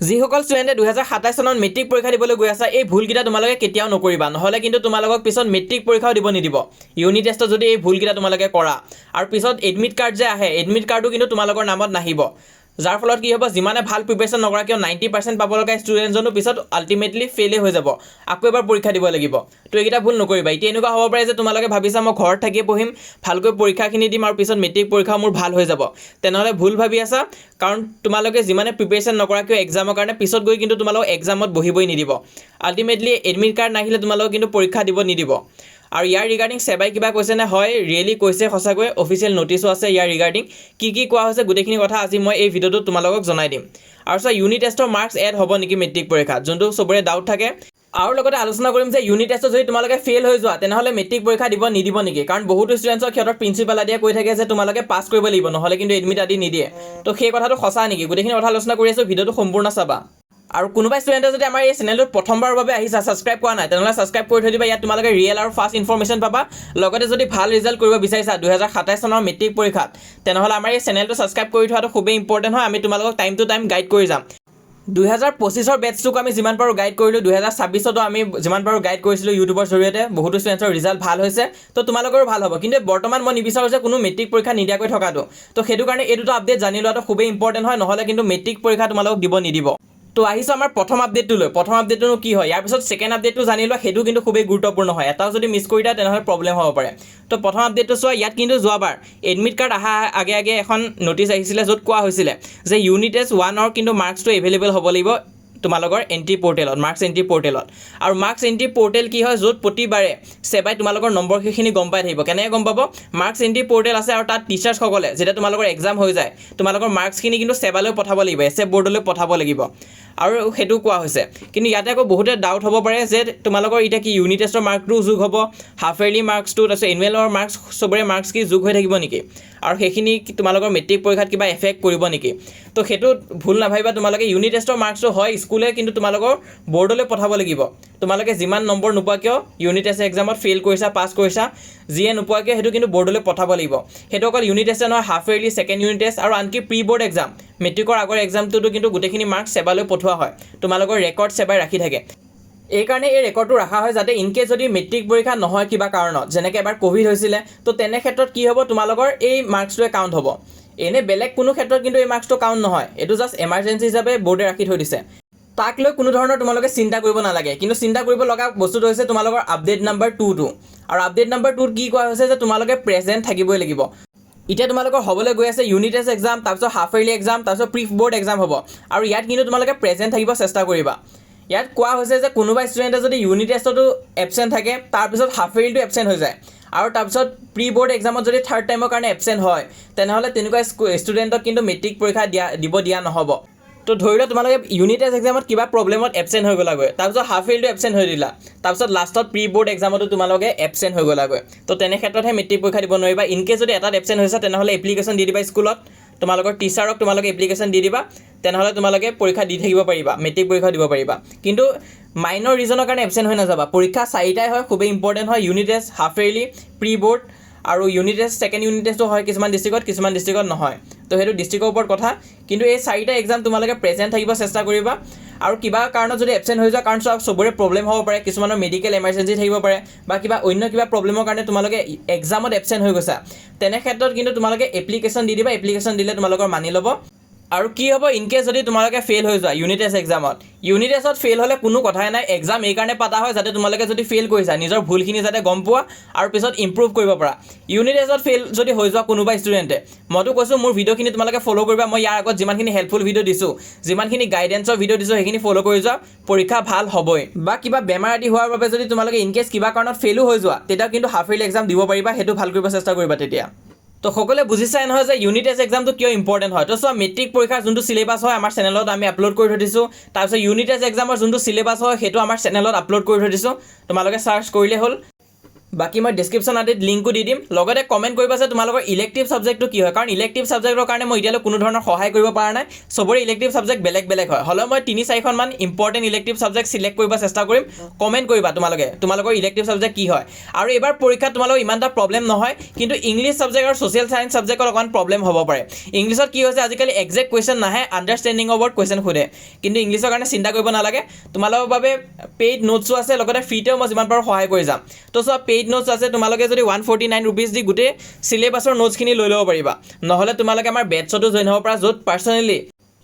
যিসকল ষ্টুডেণ্টে 2027 চনত মেট্ৰিক পৰীক্ষা দিবলৈ গৈ আছে এই ভুলকেইটা তোমালোকে কেতিয়াও নকৰিবা, নহ'লে কিন্তু তোমালোকক পিছত মেট্ৰিক পৰীক্ষাও দিব নিদিব। ইউনিট টেষ্টত যদি এই ভুলকেইটা তোমালোকে কৰা আৰু পিছত এডমিট কাৰ্ড যে আহে, এডমিট কাৰ্ডো কিন্তু তোমালোকৰ নামত নাহিব। যাৰ ফলত কি হ'ব, যিমানে ভাল প্ৰিপেৰেশ্যন নকৰা কিয় 90% পাব লগা ষ্টুডেণ্টজনো পিছত আল্টিমেটলি ফেইলে হৈ যাব, আকৌ এবাৰ পৰীক্ষা দিব লাগিব। তো এইকেইটা ভুল নকৰিবা। এতিয়া এনেকুৱা হ'ব পাৰে যে তোমালোকে ভাবিছা মই ঘৰত থাকিয়ে পঢ়িম, ভালকৈ পৰীক্ষাখিনি দিম আৰু পিছত মেট্ৰিক পৰীক্ষা মোৰ ভাল হৈ যাব। তেনেহ'লে ভুল ভাবি আছা, কাৰণ তোমালোকে যিমানে প্ৰিপেৰেশ্যন নকৰা কিয় এক্সামৰ কাৰণে পিছত গৈ কিন্তু তোমালোকক এক্সামত বহিবই নিদিব। আল্টিমেটলি এডমিট কাৰ্ড নাহিলে তোমালোকক কিন্তু পৰীক্ষা দিব নিদিব। আৰু ইয়াৰ ৰিগাৰ্ডিং সেবাই কিবা কৈছে নে? হয়, ৰিয়েলি কৈছে সঁচাকৈ, অফিচিয়েল নটিছো আছে ইয়াৰ ৰিগাৰ্ডিং। কি কোৱা হৈছে গোটেইখিনি কথা আজি মই এই ভিডিঅ'টোত তোমালোকক জনাই দিম। আৰু ইউনিট টেষ্টৰ মাৰ্কছ এড হ'ব নেকি মেট্ৰিক পৰীক্ষাত, যোনটো চবৰে ডাউট থাকে। আৰু লগতে আলোচনা কৰিম যে ইউনিট টেষ্টত যদি তোমালোকে ফেইল হৈ যোৱা তেনেহ'লে মেট্ৰিক পৰীক্ষা দিব নিদিব নেকি, কাৰণ বহুতো ষ্টুডেণ্টছক সিহঁতৰ প্ৰিন্সিপাল আদিয়ে কৈ থাকে যে তোমালোকে পাছ কৰিব লাগিব, নহ'লে কিন্তু এডমিট আদি নিদিয়ে। তো সেই কথাটো সঁচা নেকি, গোটেইখিনি কথা আলোচনা কৰি আছোঁ, ভিডিঅ'টো সম্পূৰ্ণ চাবা। আৰু কোনোবা ষ্টুডেণ্টে যদি আমাৰ এই চেনেলটোত প্ৰথমবাৰৰ বাবে আহিছা, ছাবস্ক্ৰাইব কৰা নাই, তেনেহ'লে ছাবস্ক্ৰাইব কৰি থৈ দিবা। ইয়াত তোমালোকে ৰিয়েল আৰু ফাষ্ট ইনফৰমেশ্যন পাবা। লগতে যদি ভাল ৰিজাল্ট কৰিব বিচাৰিছা 2027 চনৰ মেট্ৰিক পৰীক্ষাত, তেনেহ'লে আমাৰ এই চেনেলটো ছাবস্ক্ৰাইব কৰি থোৱাটো খুবেই ইম্পৰ্টেণ্ট হয়। আমি তোমালোকক টাইম টু টাইম গাইড কৰি যাম। 2025ৰ বেটছটোক আমি যিমান পাৰোঁ গাইড কৰিলোঁ, 2026তো আমি যিমান পাৰোঁ গাইড কৰিছিলোঁ ইউটিউবৰ জৰিয়তে। বহুতো ষ্টুডেণ্টছৰ ৰিজাল্ট ভাল হৈছে, তো তোমালোকৰো ভাল হ'ব। কিন্তু বৰ্তমান মই নিবিচাৰোঁ যে কোনো মেট্ৰিক পৰীক্ষা নিদিয়াকৈ থকাটো। তো সেইটো কাৰণে এই দুটা আপডেট জানি লোৱাটো খুবেই ইম্পৰ্টেণ্ট হয়, নহ'লে কিন্তু মেট্ৰিক পৰীক্ষা তোমালোকক দিব নিদিব। তো আহিছোঁ আমাৰ প্ৰথম আপডেটটোলৈ। প্ৰথম আপডেটটোনো কি হয়, ইয়াৰ পিছত ছেকেণ্ড আপডেটটো জানি লোৱা, সেইটো কিন্তু খুবেই গুৰুত্বপূৰ্ণ হয়। এটাও যদি মিছ কৰি দিয়া তেনেহ'লে প্ৰব্লেম হ'ব পাৰে। তো প্ৰথম আপডেটটো চোৱা, ইয়াত কিন্তু যোৱাবাৰ এডমিট কাৰ্ড অহা আগে এখন নটিছ আহিছিলে, য'ত কোৱা হৈছিলে যে ইউনিট টেষ্ট 1ৰ কিন্তু মাৰ্কছটো এভেইলেবল হ'ব লাগিব তোমালোকৰ এন্ট্ৰি পৰ্টেলত, মাৰ্কছ এন্ট্ৰি পৰ্টেলত। আৰু মাৰ্কছ এন্ট্ৰি পৰ্টেল কি হয়, য'ত প্ৰতিবাৰে সেবাই তোমালোকৰ নম্বৰ সেইখিনি গম পাই থাকিব। কেনেকৈ গম পাব, মাৰ্কছ এন্ট্ৰি পৰ্টেল আছে আৰু তাত টিচাৰ্ছসকলে যেতিয়া তোমালোকৰ এক্সাম হৈ যায়, তোমালোকৰ মাৰ্কছখিনি কিন্তু সেবালৈ পঠাব লাগিব, এছএফ বৰ্ডলৈ পঠাব লাগিব। আৰু সেইটো কোৱা হৈছে। কিন্তু ইয়াতে আকৌ বহুতে ডাউট হ'ব পাৰে যে তোমালোকৰ এতিয়া কি ইউনিট টেষ্টৰ মাৰ্কটোও যোগ হ'ব, হাফ ইয়াৰলি মাৰ্কছটো, তাৰপিছত এনুৱেলৰ মাৰ্কছ, চবৰে মাৰ্কছ কি যোগ হৈ থাকিব নেকি, আৰু সেইখিনি তোমালোকৰ মেট্ৰিক পৰীক্ষাত কিবা এফেক্ট কৰিব নেকি? তো সেইটো ভুল নাভাবিবা। তোমালোকে ইউনিট টেষ্টৰ মাৰ্কছটো হয় স্কুলে কিন্তু তোমালোকৰ বৰ্ডলৈ পঠাব লাগিব। তোমালোকে যিমান নম্বৰ নোপোৱা কিয়, ইউনিট টেষ্ট এক্সামত ফেইল কৰিছা, পাছ কৰিছা, যিয়ে নোপোৱা কিয়, সেইটো কিন্তু বৰ্ডলৈ পঠাব লাগিব। সেইটো অকল ইউনিট টেষ্টে নহয়, half yearly, second unit test আৰু আনকি প্ৰি বৰ্ড এক্সাম, মেট্ৰিকৰ আগৰ এক্সামটোতো কিন্তু গোটেইখিনি মাৰ্কছ সেবালৈ পঠোৱা হয়। তোমালোকৰ ৰেকৰ্ড সেবাই ৰাখি থাকে। এইকাৰণে এই ৰেকৰ্ডটো ৰখা হয় যাতে ইনকেছ যদি মেট্ৰিক পৰীক্ষা নহয় কিবা কাৰণত, যেনেকৈ এবাৰ ক'ভিড হৈছিলে, তো তেনে ক্ষেত্ৰত কি হ'ব, তোমালোকৰ এই মাৰ্কছটোৱে কাউণ্ট হ'ব। এনে বেলেগ কোনো ক্ষেত্ৰত কিন্তু এই মাৰ্কছটো কাউণ্ট নহয়। এইটো জাষ্ট এমাৰ্জেঞ্চি হিচাপে বৰ্ডে ৰাখি থৈ দিছে। তাক লৈ কোনো ধৰণৰ তোমালোকে চিন্তা কৰিব নালাগে। কিন্তু চিন্তা কৰিব লগা বস্তুটো হৈছে তোমালোকৰ আপডেট নাম্বাৰ 2টো। আৰু আপডেট নাম্বাৰ 2ত কি কোৱা হৈছে যে তোমালোকে প্ৰেজেণ্ট থাকিবই লাগিব। এতিয়া তোমালোকৰ হ'বলৈ গৈ আছে ইউনিট টেষ্ট এক্সাম, তাৰপিছত হাফ ইয়াৰলি এক্সাম, তাৰপিছত প্ৰি বৰ্ড এক্সাম হ'ব। আৰু ইয়াত কিন্তু তোমালোকে প্ৰেজেণ্ট থাকিব চেষ্টা কৰিবা। ইয়াত কোৱা হৈছে যে কোনোবা ষ্টুডেণ্টে যদি ইউনিট টেষ্টতো এবচেণ্ট থাকে, তাৰপিছত হাফ ইয়াৰলিটো এবচেণ্ট হৈ যায়, আৰু তাৰপিছত প্ৰি বৰ্ড এক্সামত যদি থাৰ্ড টাইমৰ কাৰণে এবচেণ্ট হয়, তেনেহ'লে তেনেকুৱা ষ্টুডেণ্টক কিন্তু মেট্ৰিক পৰীক্ষা দিব দিয়া নহ'ব। তো ধৰি লোৱা তোমালোকে ইউনিট টেষ্ট এক্সামত কিবা প্ৰব্লেমত এবচেণ্ট হৈ গ'লাগৈ, তাৰপিছত হাফ ইয়াৰলিটো এবচেণ্ট হৈ দিলা, তাৰপিছত লাষ্টত প্ৰি বৰ্ড এক্সামতো তোমালোকে এবচেণ্ট হৈ গ'লাগৈ। তো তেনে ক্ষেত্ৰতহে মেট্ৰিক পৰীক্ষা দিব নোৱাৰিবা। ইনকেছ যদি এটাত এবচেণ্ট হৈছে তেনেহ'লে এপ্লিকেশ্যন দি দিবা স্কুলত, তোমালোকৰ টিচাৰক তোমালোকে এপ্লিকেশ্যন দি দিবা, তেনেহ'লে তোমালোকে পৰীক্ষা দি থাকিব পাৰিবা, মেট্ৰিক পৰীক্ষা দিব পাৰিবা। কিন্তু মাইনৰ ৰিজনৰ কাৰণে এবচেণ্ট হৈ নাযাবা। পৰীক্ষা 4টাই হয়, খুবেই ইম্পৰ্টেণ্ট হয়, unit test, half yearly, pre board আৰু ইউনিট টেষ্ট, ছেকেণ্ড ইউনিট টেষ্টটো হয় কিছুমান ডিষ্ট্ৰিক্টত নহয়। তো সেইটো ডিষ্ট্ৰিক্টৰ ওপৰত কথা। কিন্তু এই 4টা এক্সাম তোমালোকে প্ৰেজেণ্ট থাকিব চেষ্টা কৰিবা। আৰু কিবা কাৰণত যদি এবচেণ্ট হৈ যোৱা, কাৰণ চবৰে প্ৰব্লেম হ'ব পাৰে, কিছুমানৰ মেডিকেল এমাৰ্জেঞ্চি থাকিব পাৰে, বা অন্য কিবা প্ৰব্লেমৰ কাৰণে তোমালোকে এক্সামত এবচেণ্ট হৈ গৈছা, তেনে ক্ষেত্ৰত কিন্তু তোমালোকে এপ্লিকেশ্যন দি দিবা। এপ্লিকেশ্যন দিলে তোমালোকৰ মানি ল'ব। আৰু কি হ'ব, ইনকেছ যদি তোমালোকে ফেইল হৈ যোৱা ইউনিট টেষ্ট এক্সামত, ইউনিট টেষ্টত ফেইল হ'লে কোনো কথাই নাই। এক্সাম এইকাৰণে পাতা হয় যাতে তোমালোকে যদি ফেইল কৰিছা, নিজৰ ভুলখিনি যাতে গম পোৱা আৰু পিছত ইম্প্ৰুভ কৰিব পাৰা। ইউনিট টেষ্টত ফেইল যদি হৈ যোৱা কোনোবা ষ্টুডেণ্টে, মইতো কৈছোঁ মোৰ ভিডিঅ'খিনি তোমালোকে ফ'ল' কৰিবা। মই ইয়াৰ আগত যিমানখিনি হেল্পফুল ভিডিঅ' দিছোঁ, যিমানখিনি গাইডেঞ্চৰ ভিডিঅ' দিছোঁ, সেইখিনি ফ'ল' কৰি যোৱা, পৰীক্ষা ভাল হ'বই। বা কিবা বেমাৰ আদি হোৱাৰ বাবে যদি তোমালোকে ইনকেছ কিবা কাৰণত ফেইলো হৈ যোৱা, তেতিয়া কিন্তু হাফ ইয়াৰলি এক্সাম দিব পাৰিবা। সেইটো ভাল কৰিব চেষ্টা কৰিবা তেতিয়া। তো সকলোৱে বুজিছাই নহয় যে ইউনিট টেষ্ট এক্সামটো কিয় ইম্পৰ্টেণ্ট হয়। তো চোৱা, মেট্ৰিক পৰীক্ষাৰ যোনটো চিলেবাছ হয় আমাৰ চেনেলত আমি আপলোড কৰি থৈ দিছোঁ। তাৰপিছত ইউনিট টেষ্ট এক্সামৰ যোনটো চিলেবাছ হয় সেইটো আমাৰ চেনেলত আপলোড কৰি থৈ দিছোঁ। তোমালোকে চাৰ্চ কৰিলেই হ'ল। বাকি মই ডেছক্ৰিপশ্যন আদিত লিংকো দি দিম লগতে কমেণ্ট কৰিবা যে তোমালোকৰ ইলেক্টিভ ছাবজেক্টটো কি হয় কাৰণ ইলেক্টিভ ছাবজেক্টৰ কাৰণে মই এতিয়ালৈ কোনো ধৰণৰ সহায় কৰিব পৰা নাই সবৰে ইলেক্টিভ ছাবজেক্ট বেলেগ বেলেগ হয় হ'লেও মই 3-4খন মান ইম্পৰ্টেণ্ট ইলেক্টিভ ছাবজেক্ট সিলেক্ট কৰিব চেষ্টা কৰিম কমেণ্ট কৰিবা তোমালোকৰ ইলেক্টিভ ছাবজেক্ট কি হয় আৰু এবাৰ পৰীক্ষাত তোমালোকৰ ইমান এটা প্ৰব্লেম নহয় কিন্তু ইংলিছ ছাবজেক্ট আৰু ছ'চিয়েল ছায়েন্স ছাবজেক্টত অকণমান প্ৰব্লেম হ'ব পাৰে ইংলিছত কি হৈছে আজিকালি এক্সাক্ট কুৱেশ্যন নাহে আণ্ডাৰষ্টেণ্ডিং অফ কুৱেশ্যন সোধে কিন্তু ইংলিছৰ কাৰণে চিন্তা কৰিব নালাগে তোমালোকৰ বাবে পেইড নোটছো আছে লগতে ফ্ৰীতেও মই যিমান পাৰোঁ সহায় কৰি যাম তো চোৱা পেইড নোটছ আছে তোমালোকে যদি 149 rupees দি গোটেই সিলেবাছৰ নোটছখিনি লৈ ল'ব পাৰিবা নহ'লে তোমালোকে আমাৰ বেটছতো জইন হ'ব পৰা য'ত পাৰ্চনেলি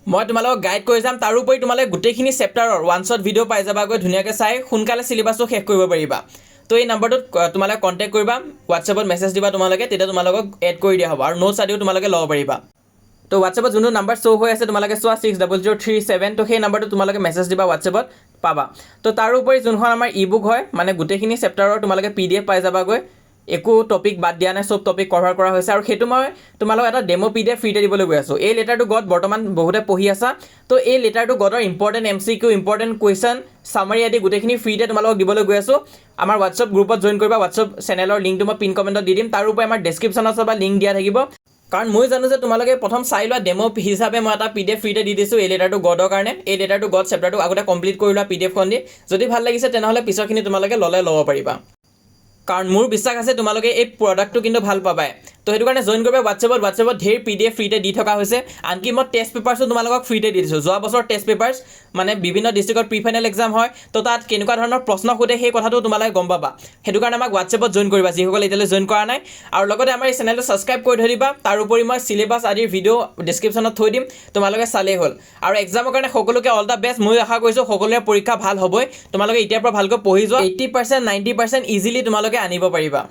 মই তোমালোকক গাইড কৰি যাম তাৰোপৰি তোমালোকে গোটেইখিনি চেপ্টাৰৰ ওৱান শ্বট ভিডিঅ' পাই যাবাগৈ ধুনীয়াকৈ চাই সোনকালে সিলেবাছটো শেষ কৰিব পাৰিবা তো এই নম্বৰটোত তোমালোকে কণ্টেক্ট কৰিবা হোৱাটছএপত মেছেজ দিবা তোমালোকে তেতিয়া তোমালোকক এড কৰি দিয়া হ'ব আৰু নোটছ আদিও তোমালোকে ল'ব পাৰিবা তো হোৱাটছএপত যোনটো নাম্বাৰ শ্ব' হৈ আছে তোমালোকে চোৱা 60037 তো সেই নাম্বাৰটো তোমালোকে মেছেজ দিবা হোৱাটছএপত পাবা তো তাৰোপৰি যোনখন আমাৰ ই বুক হয় মানে গোটেইখিনি চেপ্টাৰৰ তোমালোকে PDF পাই যাবাগৈ একো টপিক বাদ দিয়া নাই সব টপিক কভাৰ কৰা হৈছে আৰু সেইটো মই তোমালোকক এটা ডেমো PDF ফ্ৰীতে দিবলৈ গৈ আছোঁ এই লেটাৰটো গড বৰ্তমান বহুতে পঢ়ি আছা তো এই লেটাৰটো গডৰ ইম্পৰ্টেণ্ট MCQ ইম্পৰ্টেণ্ট কুৱেশ্যন সামাৰী আদি গোটেইখিনি ফ্ৰীতে তোমালোকক দিবলৈ গৈ আছোঁ আমাৰ হোৱাটছএপ গ্ৰুপত জইন কৰিবা হোৱাটছএপ চেনেলৰ লিংকটো মই পিন কমেণ্টত দি দিম তাৰোপৰি আমাৰ ডেছক্ৰিপশ্যনত বা লিংক দিয়া থাকিব কাৰণ মই জানো যে তোমালোকে প্ৰথম চাই লোৱা ডেমো হিচাপে মই এটা PDF ফ্ৰীতে দি দিছোঁ এই লেটাৰটো গডৰ কাৰণে এই লেটাৰটো গড চেপ্টাৰটো আগতে কমপ্লিট কৰি লোৱা PDFখন দি যদি ভাল লাগিছে তেনেহ'লে পিছৰখিনি তোমালোকে ল'ব পাৰিবা কাৰণ মোৰ বিশ্বাস আছে তোমালোকে এই প্ৰডাক্টটো কিন্তু ভাল পাবাই তো সেইটো কাৰণে জইন কৰিবা হোৱাটছএপত ঢেৰ PDF ফ্ৰীতে দি থকা হৈছে আনকি মই টেষ্ট পেপাৰছো তোমালোকক ফ্ৰীতে দি দিছোঁ যোৱা বছৰ টেষ্ট পেপাৰ্ছ মানে বিভিন্ন ডিষ্ট্ৰিক্টত প্ৰি ফাইনেল এক্সাম হয় তো তাত কেনেকুৱা ধৰণৰ প্ৰশ্ন সোধে সেই কথাটো তোমালোকে গম পাবা সেইটো কাৰণে আমাক হোৱাটছএপত জইন কৰিবা যিসকলে এতিয়ালৈ জইন কৰা নাই আৰু লগতে আমাৰ এই চেনেলটো ছাবস্ক্ৰাইব কৰি থৈ দিবা তাৰোপৰি মই চিলেবাছ আদিৰ ভিডিঅ' ডেছক্ৰিপশ্যনত থৈ দিম তোমালোকে চালেই হ'ল আৰু এক্সামৰ কাৰণে সকলোকে অল দ্য বেষ্ট মই আশা কৰিছোঁ সকলোৰে পৰীক্ষা ভাল হ'বই তোমালোকে এতিয়াৰ পৰা ভালকৈ পঢ়ি যোৱা 80% 90% ইজিলি তোমালোকে আনিব পাৰিবা